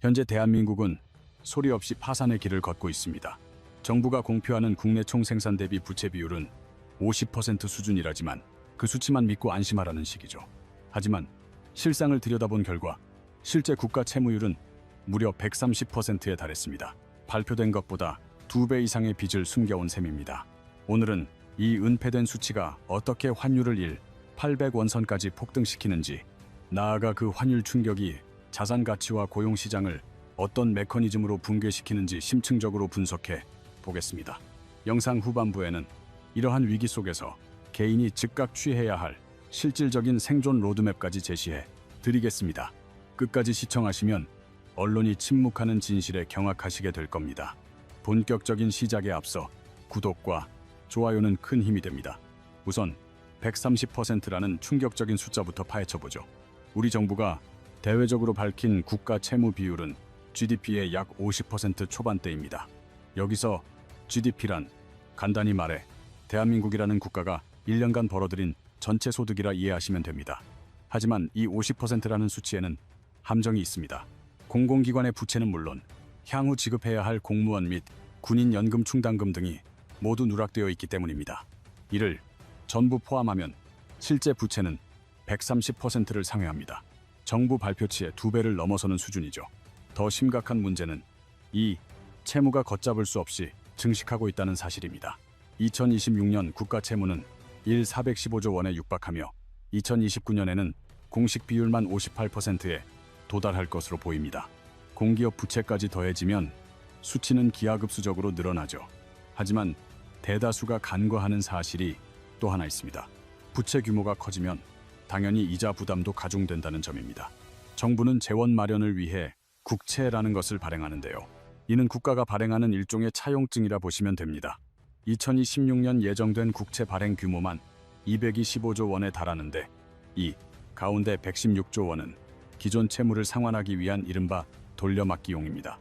현재 대한민국은 소리 없이 파산의 길을 걷고 있습니다. 정부가 공표하는 국내 총생산 대비 부채 비율은 50% 수준이라지만 그 수치만 믿고 안심하라는 식이죠. 하지만 실상을 들여다본 결과 실제 국가 채무율은 무려 130%에 달했습니다. 발표된 것보다 2배 이상의 빚을 숨겨온 셈입니다. 오늘은 이 은폐된 수치가 어떻게 환율을 800원선까지 폭등시키는지, 나아가 그 환율 충격이 자산 가치와 고용 시장을 어떤 메커니즘으로 붕괴시키는지 심층적으로 분석해 보겠습니다. 영상 후반부에는 이러한 위기 속에서 개인이 즉각 취해야 할 실질적인 생존 로드맵까지 제시해 드리겠습니다. 끝까지 시청하시면 언론이 침묵하는 진실에 경악하시게 될 겁니다. 본격적인 시작에 앞서 구독과 좋아요는 큰 힘이 됩니다. 우선 130%라는 충격적인 숫자부터 파헤쳐보죠. 우리 정부가 대외적으로 밝힌 국가 채무 비율은 GDP의 약 50% 초반대입니다. 여기서 GDP란 간단히 말해 대한민국이라는 국가가 1년간 벌어들인 전체 소득이라 이해하시면 됩니다. 하지만 이 50%라는 수치에는 함정이 있습니다. 공공기관의 부채는 물론 향후 지급해야 할 공무원 및 군인 연금 충당금 등이 모두 누락되어 있기 때문입니다. 이를 전부 포함하면 실제 부채는 130%를 상회합니다. 정부 발표치의 2배를 넘어서는 수준이죠. 더 심각한 문제는 이 채무가 걷잡을 수 없이 증식하고 있다는 사실입니다. 2026년 국가 채무는 415조 원에 육박하며 2029년에는 공식 비율만 58%에 도달할 것으로 보입니다. 공기업 부채까지 더해지면 수치는 기하급수적으로 늘어나죠. 하지만 대다수가 간과하는 사실이 또 하나 있습니다. 부채 규모가 커지면 당연히 이자 부담도 가중된다는 점입니다. 정부는 재원 마련을 위해 국채라는 것을 발행하는데요. 이는 국가가 발행하는 일종의 차용증이라 보시면 됩니다. 2026년 예정된 국채 발행 규모만 225조 원에 달하는데 이 가운데 116조 원은 기존 채무를 상환하기 위한 이른바 돌려막기용입니다.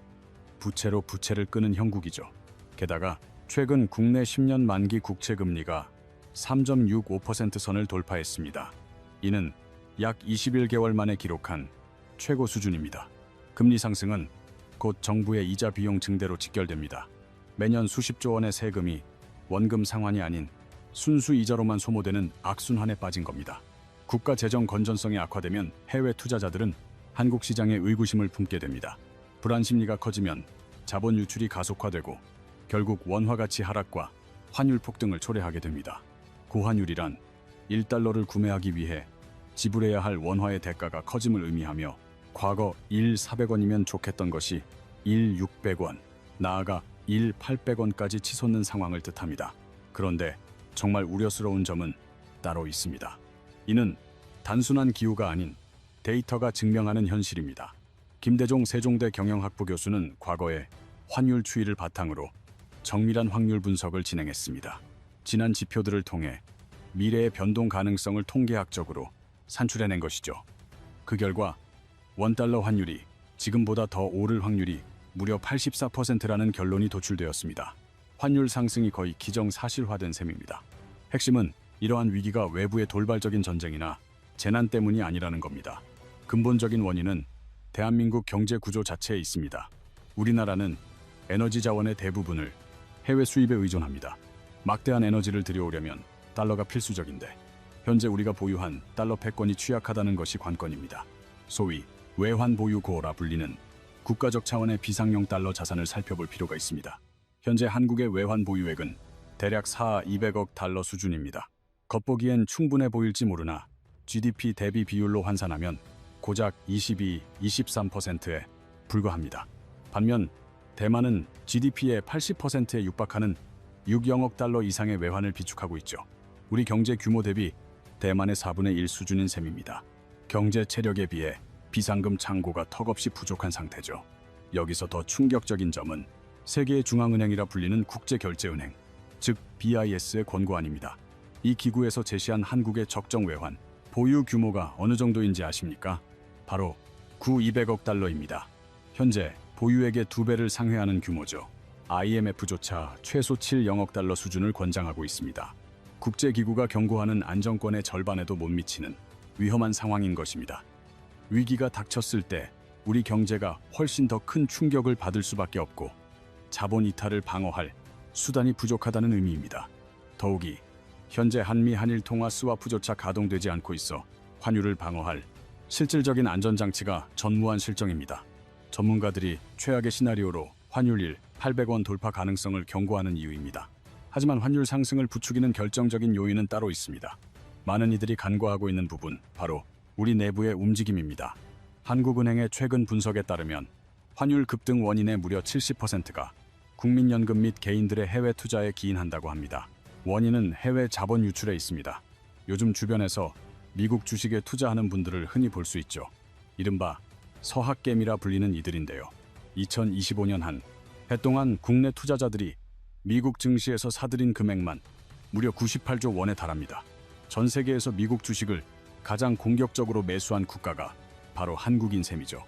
부채로 부채를 끄는 형국이죠. 게다가 최근 국내 10년 만기 국채 금리가 3.65% 선을 돌파했습니다. 이는 약 21개월 만에 기록한 최고 수준입니다. 금리 상승은 곧 정부의 이자 비용 증대로 직결됩니다. 매년 수십조 원의 세금이 원금 상환이 아닌 순수 이자로만 소모되는 악순환에 빠진 겁니다. 국가 재정 건전성이 악화되면 해외 투자자들은 한국 시장에 의구심을 품게 됩니다. 불안 심리가 커지면 자본 유출이 가속화되고 결국 원화 가치 하락과 환율 폭등을 초래하게 됩니다. 고환율이란 1달러를 구매하기 위해 지불해야 할 원화의 대가가 커짐을 의미하며 과거 400원이면 좋겠던 것이 600원, 나아가 800원까지 치솟는 상황을 뜻합니다. 그런데 정말 우려스러운 점은 따로 있습니다. 이는 단순한 기후가 아닌 데이터가 증명하는 현실입니다. 김대종 세종대 경영학부 교수는 과거에 환율 추이를 바탕으로 정밀한 확률 분석을 진행했습니다. 지난 지표들을 통해 미래의 변동 가능성을 통계학적으로 산출해낸 것이죠. 그 결과 원달러 환율이 지금보다 더 오를 확률이 무려 84%라는 결론이 도출되었습니다. 환율 상승이 거의 기정사실화된 셈입니다. 핵심은 이러한 위기가 외부의 돌발적인 전쟁이나 재난 때문이 아니라는 겁니다. 근본적인 원인은 대한민국 경제 구조 자체에 있습니다. 우리나라는 에너지 자원의 대부분을 해외 수입에 의존합니다. 막대한 에너지를 들여오려면 달러가 필수적인데 현재 우리가 보유한 달러 패권이 취약하다는 것이 관건입니다. 소위 외환 보유고라 불리는 국가적 차원의 비상용 달러 자산을 살펴볼 필요가 있습니다. 현재 한국의 외환 보유액은 대략 200억 달러 수준입니다. 겉보기엔 충분해 보일지 모르나 GDP 대비 비율로 환산하면 고작 23%에 불과합니다. 반면 대만은 GDP의 80%에 육박하는 6영억 달러 이상의 외환을 비축하고 있죠. 우리 경제 규모 대비 대만의 4분의 1 수준인 셈입니다. 경제 체력에 비해 비상금 창고가 턱없이 부족한 상태죠. 여기서 더 충격적인 점은 세계의 중앙은행이라 불리는 국제결제은행, 즉 BIS의 권고안입니다. 이 기구에서 제시한 한국의 적정 외환 보유 규모가 어느 정도인지 아십니까? 바로 200억 달러입니다. 현재 보유액의 2배를 상회하는 규모죠. IMF조차 최소 7영억 달러 수준을 권장하고 있습니다. 국제기구가 경고하는 안정권의 절반에도 못 미치는 위험한 상황인 것입니다. 위기가 닥쳤을 때 우리 경제가 훨씬 더 큰 충격을 받을 수밖에 없고 자본 이탈을 방어할 수단이 부족하다는 의미입니다. 더욱이 현재 한미 한일 통화 스와프조차 가동되지 않고 있어 환율을 방어할 실질적인 안전장치가 전무한 실정입니다. 전문가들이 최악의 시나리오로 환율 800원 돌파 가능성을 경고하는 이유입니다. 하지만 환율 상승을 부추기는 결정적인 요인은 따로 있습니다. 많은 이들이 간과하고 있는 부분, 바로 우리 내부의 움직임입니다. 한국은행의 최근 분석에 따르면 환율 급등 원인의 무려 70%가 국민연금 및 개인들의 해외 투자에 기인한다고 합니다. 원인은 해외 자본 유출에 있습니다. 요즘 주변에서 미국 주식에 투자하는 분들을 흔히 볼 수 있죠. 이른바 서학개미라 불리는 이들인데요. 2025년 한 해 동안 국내 투자자들이 미국 증시에서 사들인 금액만 무려 98조 원에 달합니다. 전 세계에서 미국 주식을 가장 공격적으로 매수한 국가가 바로 한국인 셈이죠.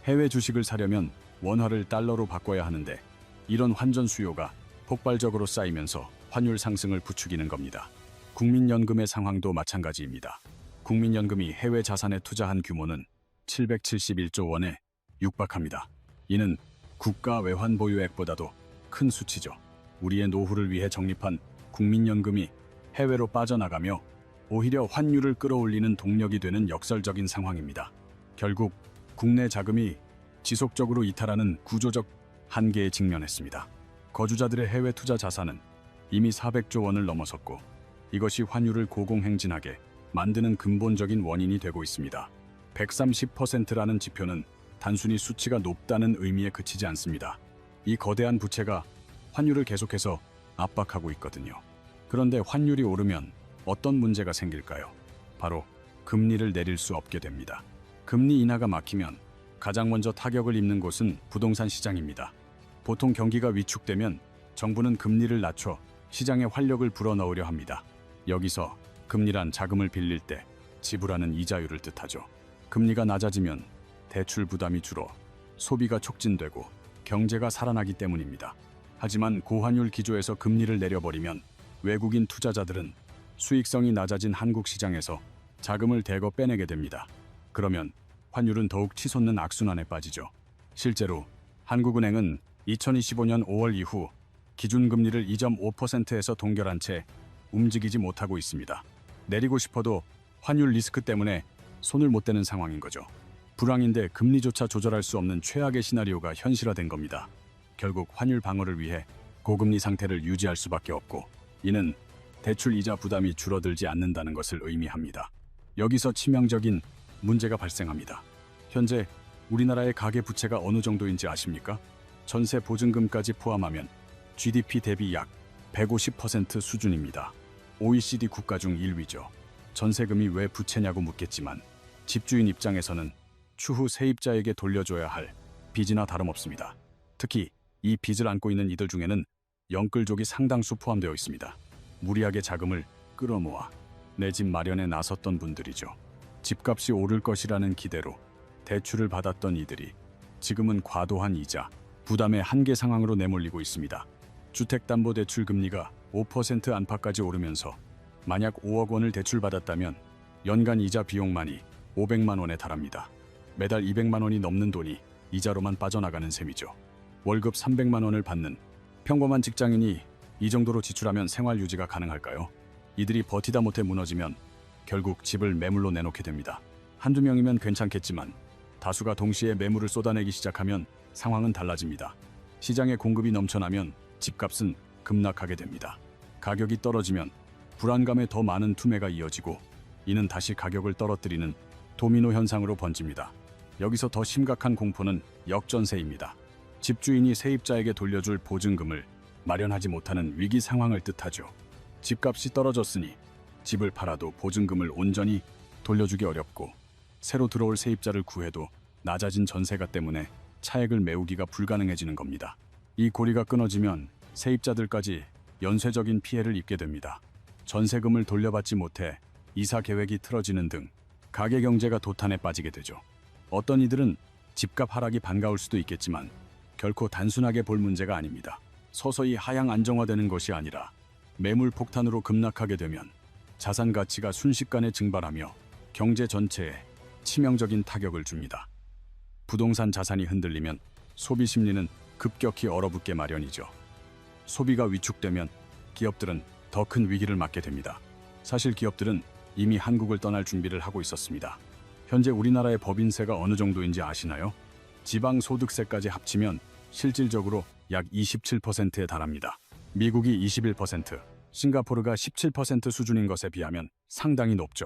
해외 주식을 사려면 원화를 달러로 바꿔야 하는데 이런 환전 수요가 폭발적으로 쌓이면서 환율 상승을 부추기는 겁니다. 국민연금의 상황도 마찬가지입니다. 국민연금이 해외 자산에 투자한 규모는 771조 원에 육박합니다. 이는 국가 외환 보유액보다도 큰 수치죠. 우리의 노후를 위해 적립한 국민연금이 해외로 빠져나가며 오히려 환율을 끌어올리는 동력이 되는 역설적인 상황입니다. 결국 국내 자금이 지속적으로 이탈하는 구조적 한계에 직면했습니다. 거주자들의 해외 투자 자산은 이미 400조 원을 넘어섰고 이것이 환율을 고공행진하게 만드는 근본적인 원인이 되고 있습니다. 130%라는 지표는 단순히 수치가 높다는 의미에 그치지 않습니다. 이 거대한 부채가 환율을 계속해서 압박하고 있거든요. 그런데 환율이 오르면 어떤 문제가 생길까요? 바로 금리를 내릴 수 없게 됩니다. 금리 인하가 막히면 가장 먼저 타격을 입는 곳은 부동산 시장입니다. 보통 경기가 위축되면 정부는 금리를 낮춰 시장에 활력을 불어넣으려 합니다. 여기서 금리란 자금을 빌릴 때 지불하는 이자율을 뜻하죠. 금리가 낮아지면 대출 부담이 줄어 소비가 촉진되고 경제가 살아나기 때문입니다. 하지만 고환율 기조에서 금리를 내려버리면 외국인 투자자들은 수익성이 낮아진 한국 시장에서 자금을 대거 빼내게 됩니다. 그러면 환율은 더욱 치솟는 악순환에 빠지죠. 실제로 한국은행은 2025년 5월 이후 기준금리를 2.5%에서 동결한 채 움직이지 못하고 있습니다. 내리고 싶어도 환율 리스크 때문에 손을 못 대는 상황인 거죠. 불황인데 금리조차 조절할 수 없는 최악의 시나리오가 현실화된 겁니다. 결국 환율 방어를 위해 고금리 상태를 유지할 수밖에 없고 이는 대출 이자 부담이 줄어들지 않는다는 것을 의미합니다. 여기서 치명적인 문제가 발생합니다. 현재 우리나라의 가계 부채가 어느 정도인지 아십니까? 전세 보증금까지 포함하면 GDP 대비 약 150% 수준입니다. OECD 국가 중 1위죠. 전세금이 왜 부채냐고 묻겠지만 집주인 입장에서는 추후 세입자에게 돌려줘야 할 빚이나 다름없습니다. 특히 이 빚을 안고 있는 이들 중에는 영끌족이 상당수 포함되어 있습니다. 무리하게 자금을 끌어모아 내 집 마련에 나섰던 분들이죠. 집값이 오를 것이라는 기대로 대출을 받았던 이들이 지금은 과도한 이자, 부담의 한계 상황으로 내몰리고 있습니다. 주택담보대출 금리가 5% 안팎까지 오르면서 만약 5억 원을 대출받았다면 연간 이자 비용만이 500만 원에 달합니다. 매달 200만 원이 넘는 돈이 이자로만 빠져나가는 셈이죠. 월급 300만 원을 받는 평범한 직장인이 이 정도로 지출하면 생활 유지가 가능할까요? 이들이 버티다 못해 무너지면 결국 집을 매물로 내놓게 됩니다. 한두 명이면 괜찮겠지만 다수가 동시에 매물을 쏟아내기 시작하면 상황은 달라집니다. 시장에 공급이 넘쳐나면 집값은 급락하게 됩니다. 가격이 떨어지면 불안감에 더 많은 투매가 이어지고 이는 다시 가격을 떨어뜨리는 도미노 현상으로 번집니다. 여기서 더 심각한 공포는 역전세입니다. 집주인이 세입자에게 돌려줄 보증금을 마련하지 못하는 위기 상황을 뜻하죠. 집값이 떨어졌으니 집을 팔아도 보증금을 온전히 돌려주기 어렵고 새로 들어올 세입자를 구해도 낮아진 전세가 때문에 차액을 메우기가 불가능해지는 겁니다. 이 고리가 끊어지면 세입자들까지 연쇄적인 피해를 입게 됩니다. 전세금을 돌려받지 못해 이사 계획이 틀어지는 등 가계 경제가 도탄에 빠지게 되죠. 어떤 이들은 집값 하락이 반가울 수도 있겠지만 결코 단순하게 볼 문제가 아닙니다. 서서히 하향 안정화되는 것이 아니라 매물 폭탄으로 급락하게 되면 자산 가치가 순식간에 증발하며 경제 전체에 치명적인 타격을 줍니다. 부동산 자산이 흔들리면 소비 심리는 급격히 얼어붙게 마련이죠. 소비가 위축되면 기업들은 더 큰 위기를 맞게 됩니다. 사실 기업들은 이미 한국을 떠날 준비를 하고 있었습니다. 현재 우리나라의 법인세가 어느 정도인지 아시나요? 지방소득세까지 합치면 실질적으로 약 27%에 달합니다. 미국이 21%, 싱가포르가 17% 수준인 것에 비하면 상당히 높죠.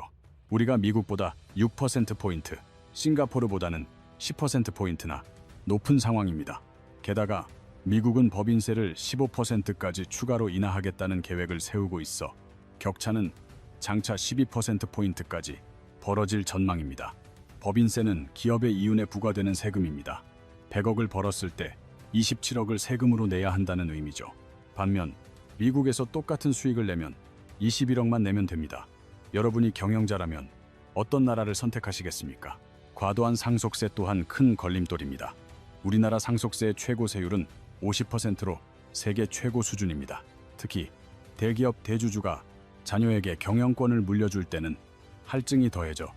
우리가 미국보다 6%포인트, 싱가포르보다는 10%포인트나 높은 상황입니다. 게다가 미국은 법인세를 15%까지 추가로 인하하겠다는 계획을 세우고 있어 격차는 장차 12%포인트까지 벌어질 전망입니다. 법인세는 기업의 이윤에 부과되는 세금입니다. 100억을 벌었을 때 27억을 세금으로 내야 한다는 의미죠. 반면 미국에서 똑같은 수익을 내면 21억만 내면 됩니다. 여러분이 경영자라면 어떤 나라를 선택하시겠습니까? 과도한 상속세 또한 큰 걸림돌입니다. 우리나라 상속세의 최고 세율은 50%로 세계 최고 수준입니다. 특히 대기업 대주주가 자녀에게 경영권을 물려줄 때는 할증이 더해져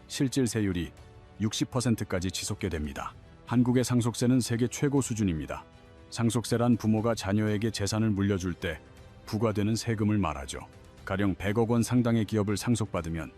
실질 세율이 60%까지 치솟게 됩니다. 한국의 상속세는 세계 최고 수준입니다. 상속세란 부모가 자녀에게 재산을 물려줄 때 부과되는 세금을 말하죠. 가령 100억 원 상당의 기업을 상속받으면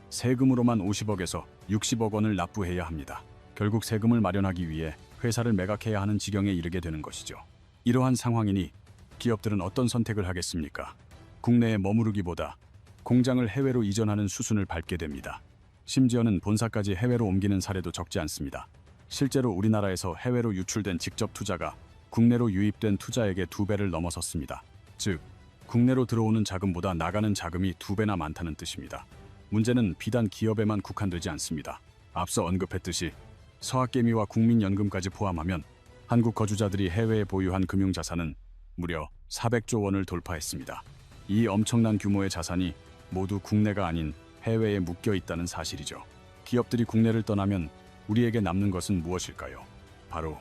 세금으로만 50억에서 60억 원을 납부해야 합니다. 결국 세금을 마련하기 위해 회사를 매각해야 하는 지경에 이르게 되는 것이죠. 이러한 상황이니 기업들은 어떤 선택을 하겠습니까? 국내에 머무르기보다 공장을 해외로 이전하는 수순을 밟게 됩니다. 심지어는 본사까지 해외로 옮기는 사례도 적지 않습니다. 실제로 우리나라에서 해외로 유출된 직접 투자가 국내로 유입된 투자액의 2배를 넘어섰습니다. 즉, 국내로 들어오는 자금보다 나가는 자금이 2배나 많다는 뜻입니다. 문제는 비단 기업에만 국한되지 않습니다. 앞서 언급했듯이 서학개미와 국민연금까지 포함하면 한국 거주자들이 해외에 보유한 금융자산은 무려 400조 원을 돌파했습니다. 이 엄청난 규모의 자산이 모두 국내가 아닌 해외에 묶여 있다는 사실이죠. 기업들이 국내를 떠나면 우리에게 남는 것은 무엇일까요? 바로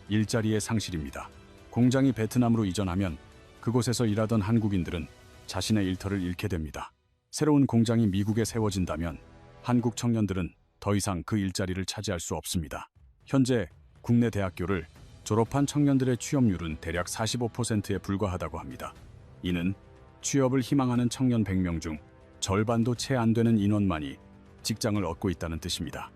일자리의 상실입니다. 공장이 베트남으로 이전하면 그곳에서 일하던 한국인들은 자신의 일터를 잃게 됩니다. 새로운 공장이 미국에 세워진다면 한국 청년들은 더 이상 그 일자리를 차지할 수 없습니다. 현재 국내 대학교를 졸업한 청년들의 취업률은 대략 45%에 불과하다고 합니다. 이는 취업을 희망하는 청년 100명 중 절반도 채 안 되는 인원만이 직장을 얻고 있다는 뜻입니다.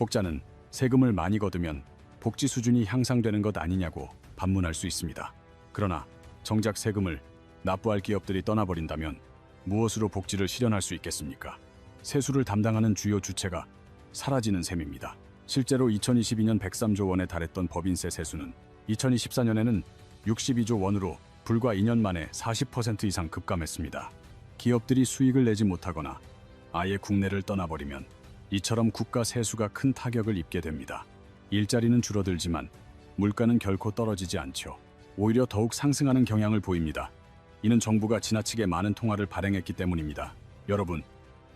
혹자는 세금을 많이 거두면 복지 수준이 향상되는 것 아니냐고 반문할 수 있습니다. 그러나 정작 세금을 납부할 기업들이 떠나버린다면 무엇으로 복지를 실현할 수 있겠습니까? 세수를 담당하는 주요 주체가 사라지는 셈입니다. 실제로 2022년 103조 원에 달했던 법인세 세수는 2024년에는 62조 원으로 불과 2년 만에 40% 이상 급감했습니다. 기업들이 수익을 내지 못하거나 아예 국내를 떠나버리면 이처럼 국가 세수가 큰 타격을 입게 됩니다. 일자리는 줄어들지만 물가는 결코 떨어지지 않죠. 오히려 더욱 상승하는 경향을 보입니다. 이는 정부가 지나치게 많은 통화를 발행했기 때문입니다. 여러분,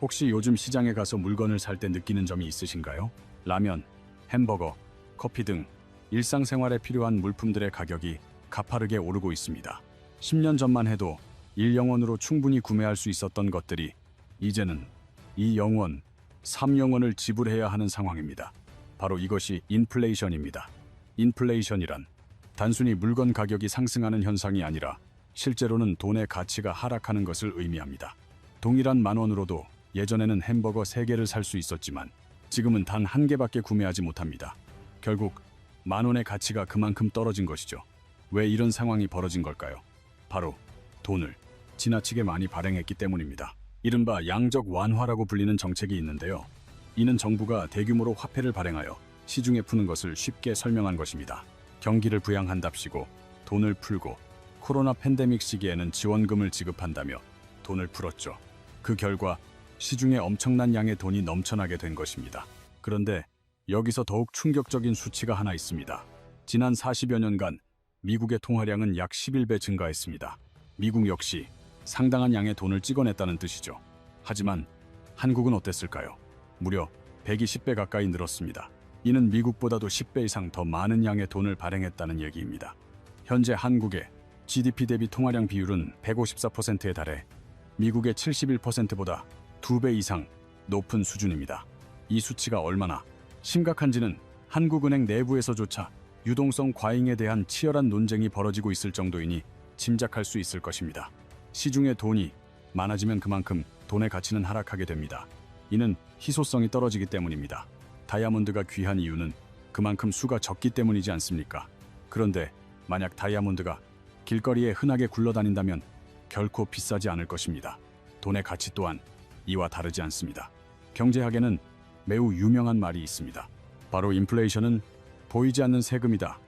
혹시 요즘 시장에 가서 물건을 살 때 느끼는 점이 있으신가요? 라면, 햄버거, 커피 등 일상생활에 필요한 물품들의 가격이 가파르게 오르고 있습니다. 10년 전만 해도 1영원으로 충분히 구매할 수 있었던 것들이 이제는 2영원, 3영원을 지불해야 하는 상황입니다. 바로 이것이 인플레이션입니다. 인플레이션이란 단순히 물건 가격이 상승하는 현상이 아니라 실제로는 돈의 가치가 하락하는 것을 의미합니다. 동일한 10,000원으로도 예전에는 햄버거 3개를 살 수 있었지만 지금은 단 1개밖에 구매하지 못합니다. 결국 10,000원의 가치가 그만큼 떨어진 것이죠. 왜 이런 상황이 벌어진 걸까요? 바로 돈을 지나치게 많이 발행했기 때문입니다. 이른바 양적 완화라고 불리는 정책이 있는데요. 이는 정부가 대규모로 화폐를 발행하여 시중에 푸는 것을 쉽게 설명한 것입니다. 경기를 부양한답시고 돈을 풀고 코로나 팬데믹 시기에는 지원금을 지급한다며 돈을 풀었죠. 그 결과 시중에 엄청난 양의 돈이 넘쳐나게 된 것입니다. 그런데 여기서 더욱 충격적인 수치가 하나 있습니다. 지난 40여 년간 미국의 통화량은 약 11배 증가했습니다. 미국 역시 상당한 양의 돈을 찍어냈다는 뜻이죠. 하지만 한국은 어땠을까요? 무려 120배 가까이 늘었습니다. 이는 미국보다도 10배 이상 더 많은 양의 돈을 발행했다는 얘기입니다. 현재 한국의 GDP 대비 통화량 비율은 154%에 달해 미국의 71%보다 2배 이상 높은 수준입니다. 이 수치가 얼마나 심각한지는 한국은행 내부에서조차 유동성 과잉에 대한 치열한 논쟁이 벌어지고 있을 정도이니 짐작할 수 있을 것입니다. 시중에 돈이 많아지면 그만큼 돈의 가치는 하락하게 됩니다. 이는 희소성이 떨어지기 때문입니다. 다이아몬드가 귀한 이유는 그만큼 수가 적기 때문이지 않습니까? 그런데 만약 다이아몬드가 길거리에 흔하게 굴러다닌다면 결코 비싸지 않을 것입니다. 돈의 가치 또한 이와 다르지 않습니다. 경제학에는 매우 유명한 말이 있습니다. 바로 인플레이션은 보이지 않는 세금이다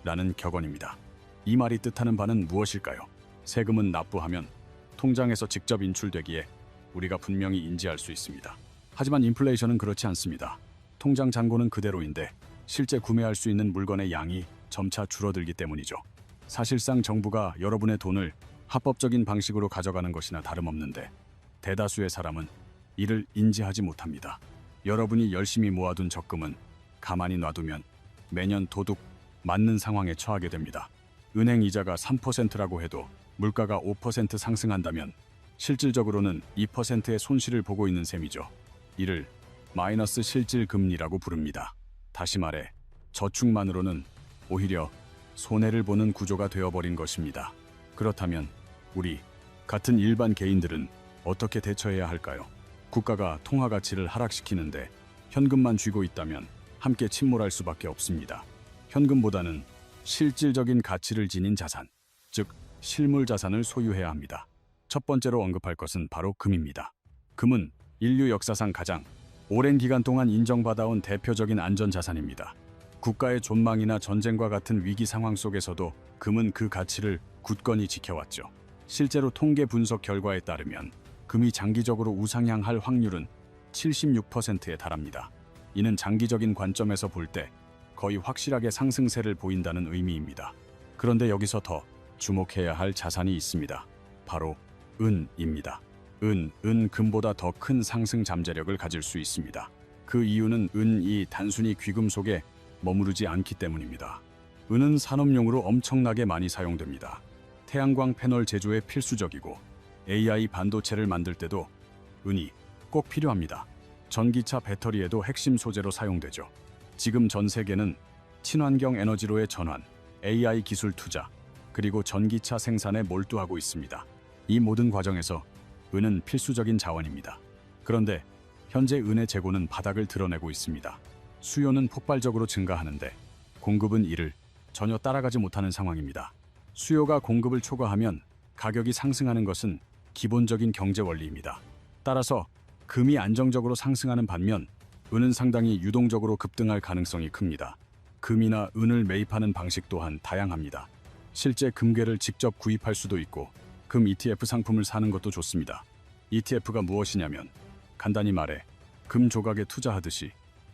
라는 격언입니다. 이 말이 뜻하는 바는 무엇일까요? 세금은 납부하면 통장에서 직접 인출되기에 우리가 분명히 인지할 수 있습니다. 하지만 인플레이션은 그렇지 않습니다. 통장 잔고는 그대로인데 실제 구매할 수 있는 물건의 양이 점차 줄어들기 때문이죠. 사실상 정부가 여러분의 돈을 합법적인 방식으로 가져가는 것이나 다름없는데 대다수의 사람은 이를 인지하지 못합니다. 여러분이 열심히 모아둔 적금은 가만히 놔두면 매년 도둑 맞는 상황에 처하게 됩니다. 은행 이자가 3%라고 해도 물가가 5% 상승한다면 실질적으로는 2%의 손실을 보고 있는 셈이죠. 이를 마이너스 실질 금리라고 부릅니다. 다시 말해 저축만으로는 오히려 손해를 보는 구조가 되어버린 것입니다. 그렇다면 우리 같은 일반 개인들은 어떻게 대처해야 할까요? 국가가 통화 가치를 하락시키는데 현금만 쥐고 있다면 함께 침몰할 수밖에 없습니다. 현금보다는 실질적인 가치를 지닌 자산, 즉 실물 자산을 소유해야 합니다. 첫 번째로 언급할 것은 바로 금입니다. 금은 인류 역사상 가장 오랜 기간 동안 인정받아온 대표적인 안전자산입니다. 국가의 존망이나 전쟁과 같은 위기 상황 속에서도 금은 그 가치를 굳건히 지켜왔죠. 실제로 통계 분석 결과에 따르면 금이 장기적으로 우상향할 확률은 76%에 달합니다. 이는 장기적인 관점에서 볼 때 거의 확실하게 상승세를 보인다는 의미입니다. 그런데 여기서 더 주목해야 할 자산이 있습니다. 바로 은입니다. 은 금보다 더 큰 상승 잠재력을 가질 수 있습니다. 그 이유는 은이 단순히 귀금속에 머무르지 않기 때문입니다. 은은 산업용으로 엄청나게 많이 사용됩니다. 태양광 패널 제조에 필수적이고 AI 반도체를 만들 때도 은이 꼭 필요합니다. 전기차 배터리에도 핵심 소재로 사용되죠. 지금 전 세계는 친환경 에너지로의 전환, AI 기술 투자, 그리고 전기차 생산에 몰두하고 있습니다. 이 모든 과정에서 은은 필수적인 자원입니다. 그런데 현재 은의 재고는 바닥을 드러내고 있습니다. 수요는 폭발적으로 증가하는데 공급은 이를 전혀 따라가지 못하는 상황입니다. 수요가 공급을 초과하면 가격이 상승하는 것은 기본적인 경제 원리입니다. 따라서 금이 안정적으로 상승하는 반면 은은 상당히 유동적으로 급등할 가능성이 큽니다. 금이나 은을 매입하는 방식 또한 다양합니다. 실제 금괴를 직접 구입할 수도 있고 금 ETF 상품을 사는 것도 좋습니다. ETF가 무엇이냐면 간단히 말해 금 조각에 투자하듯이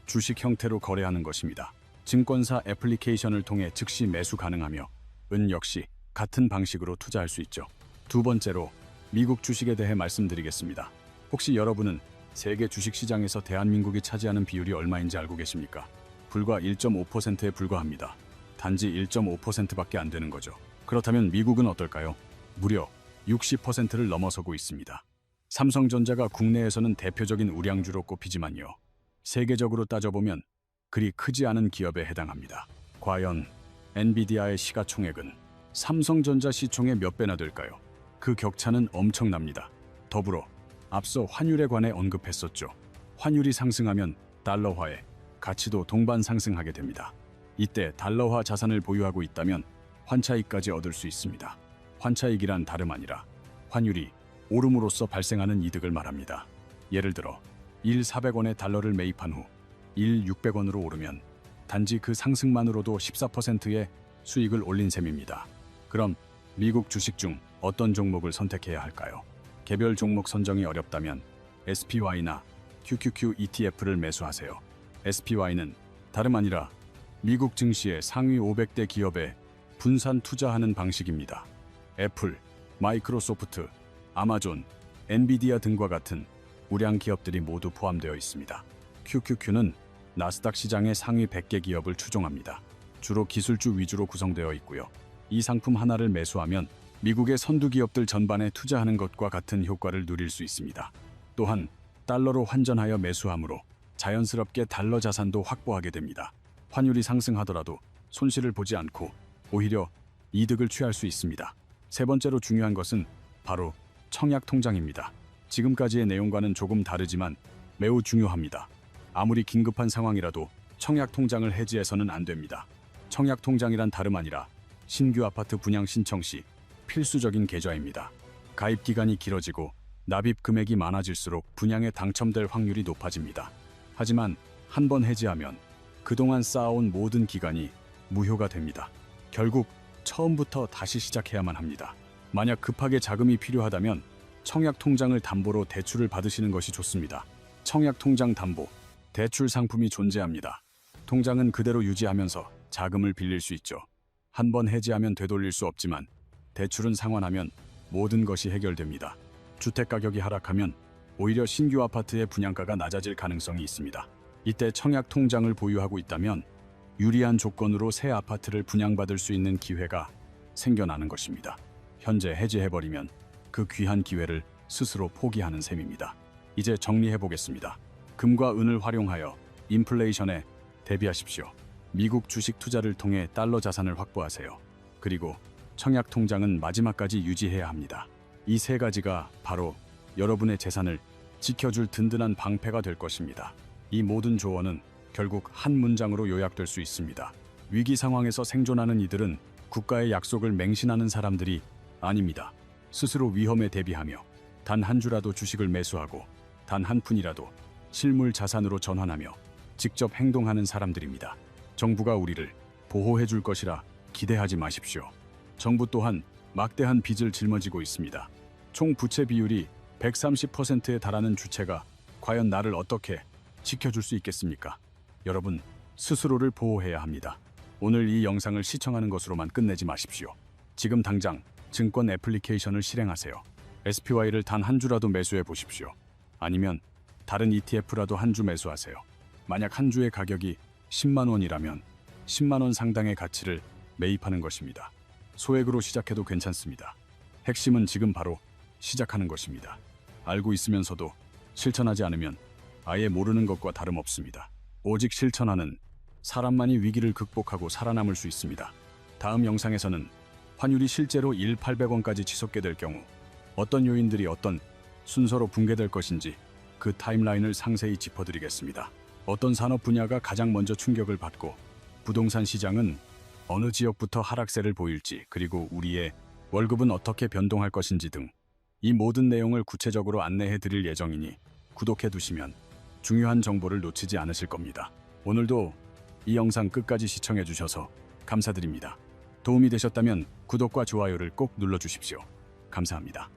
주식 형태로 거래하는 것입니다. 증권사 애플리케이션을 통해 즉시 매수 가능하며 은 역시 같은 방식으로 투자할 수 있죠. 두 번째로 미국 주식에 대해 말씀드리겠습니다. 혹시 여러분은 세계 주식시장에서 대한민국이 차지하는 비율이 얼마인지 알고 계십니까? 불과 1.5%에 불과합니다. 단지 1.5%밖에 안 되는 거죠. 그렇다면 미국은 어떨까요? 무려 60%를 넘어서고 있습니다. 삼성전자가 국내에서는 대표적인 우량주로 꼽히지만요. 세계적으로 따져보면 그리 크지 않은 기업에 해당합니다. 과연 엔비디아의 시가총액은 삼성전자 시총의 몇 배나 될까요? 그 격차는 엄청납니다. 더불어 앞서 환율에 관해 언급했었죠. 환율이 상승하면 달러화의 가치도 동반 상승하게 됩니다. 이때 달러화 자산을 보유하고 있다면 환차익까지 얻을 수 있습니다. 환차익이란 다름 아니라 환율이 오름으로써 발생하는 이득을 말합니다. 예를 들어 1,400원의 달러를 매입한 후 1,600원으로 오르면 단지 그 상승만으로도 14%의 수익을 올린 셈입니다. 그럼 미국 주식 중 어떤 종목을 선택해야 할까요? 개별 종목 선정이 어렵다면 SPY나 QQQ ETF를 매수하세요. SPY는 다름 아니라 미국 증시의 상위 500대 기업에 분산 투자하는 방식입니다. 애플, 마이크로소프트, 아마존, 엔비디아 등과 같은 우량 기업들이 모두 포함되어 있습니다. QQQ는 나스닥 시장의 상위 100개 기업을 추종합니다. 주로 기술주 위주로 구성되어 있고요. 이 상품 하나를 매수하면 미국의 선두 기업들 전반에 투자하는 것과 같은 효과를 누릴 수 있습니다. 또한 달러로 환전하여 매수함으로 자연스럽게 달러 자산도 확보하게 됩니다. 환율이 상승하더라도 손실을 보지 않고 오히려 이득을 취할 수 있습니다. 세 번째로 중요한 것은 바로 청약 통장입니다. 지금까지의 내용과는 조금 다르지만 매우 중요합니다. 아무리 긴급한 상황이라도 청약 통장을 해지해서는 안 됩니다. 청약 통장이란 다름 아니라 신규 아파트 분양 신청 시 필수적인 계좌입니다. 가입 기간이 길어지고 납입 금액이 많아질수록 분양에 당첨될 확률이 높아집니다. 하지만 한 번 해지하면 그동안 쌓아온 모든 기간이 무효가 됩니다. 결국 처음부터 다시 시작해야만 합니다. 만약 급하게 자금이 필요하다면 청약 통장을 담보로 대출을 받으시는 것이 좋습니다. 청약 통장 담보, 대출 상품이 존재합니다. 통장은 그대로 유지하면서 자금을 빌릴 수 있죠. 한 번 해지하면 되돌릴 수 없지만 대출은 상환하면 모든 것이 해결됩니다. 주택 가격이 하락하면 오히려 신규 아파트의 분양가가 낮아질 가능성이 있습니다. 이때 청약 통장을 보유하고 있다면 유리한 조건으로 새 아파트를 분양받을 수 있는 기회가 생겨나는 것입니다. 현재 해지해버리면 그 귀한 기회를 스스로 포기하는 셈입니다. 이제 정리해보겠습니다. 금과 은을 활용하여 인플레이션에 대비하십시오. 미국 주식 투자를 통해 달러 자산을 확보하세요. 그리고 청약 통장은 마지막까지 유지해야 합니다. 이 세 가지가 바로 여러분의 재산을 지켜줄 든든한 방패가 될 것입니다. 이 모든 조언은 결국 한 문장으로 요약될 수 있습니다. 위기 상황에서 생존하는 이들은 국가의 약속을 맹신하는 사람들이 아닙니다. 스스로 위험에 대비하며 단 한 주라도 주식을 매수하고 단 한 푼이라도 실물 자산으로 전환하며 직접 행동하는 사람들입니다. 정부가 우리를 보호해 줄 것이라 기대하지 마십시오. 정부 또한 막대한 빚을 짊어지고 있습니다. 총 부채 비율이 130%에 달하는 주체가 과연 나를 어떻게 지켜줄 수 있겠습니까? 여러분, 스스로를 보호해야 합니다. 오늘 이 영상을 시청하는 것으로만 끝내지 마십시오. 지금 당장 증권 애플리케이션을 실행하세요. SPY를 단 한 주라도 매수해 보십시오. 아니면 다른 ETF라도 한 주 매수하세요. 만약 한 주의 가격이 10만 원이라면 10만 원 상당의 가치를 매입하는 것입니다. 소액으로 시작해도 괜찮습니다. 핵심은 지금 바로 시작하는 것입니다. 알고 있으면서도 실천하지 않으면 아예 모르는 것과 다름없습니다. 오직 실천하는 사람만이 위기를 극복하고 살아남을 수 있습니다. 다음 영상에서는 환율이 실제로 1,800원까지 치솟게 될 경우 어떤 요인들이 어떤 순서로 붕괴될 것인지 그 타임라인을 상세히 짚어드리겠습니다. 어떤 산업 분야가 가장 먼저 충격을 받고 부동산 시장은 어느 지역부터 하락세를 보일지, 그리고 우리의 월급은 어떻게 변동할 것인지 등 이 모든 내용을 구체적으로 안내해 드릴 예정이니 구독해 두시면 중요한 정보를 놓치지 않으실 겁니다. 오늘도 이 영상 끝까지 시청해 주셔서 감사드립니다. 도움이 되셨다면 구독과 좋아요를 꼭 눌러주십시오. 감사합니다.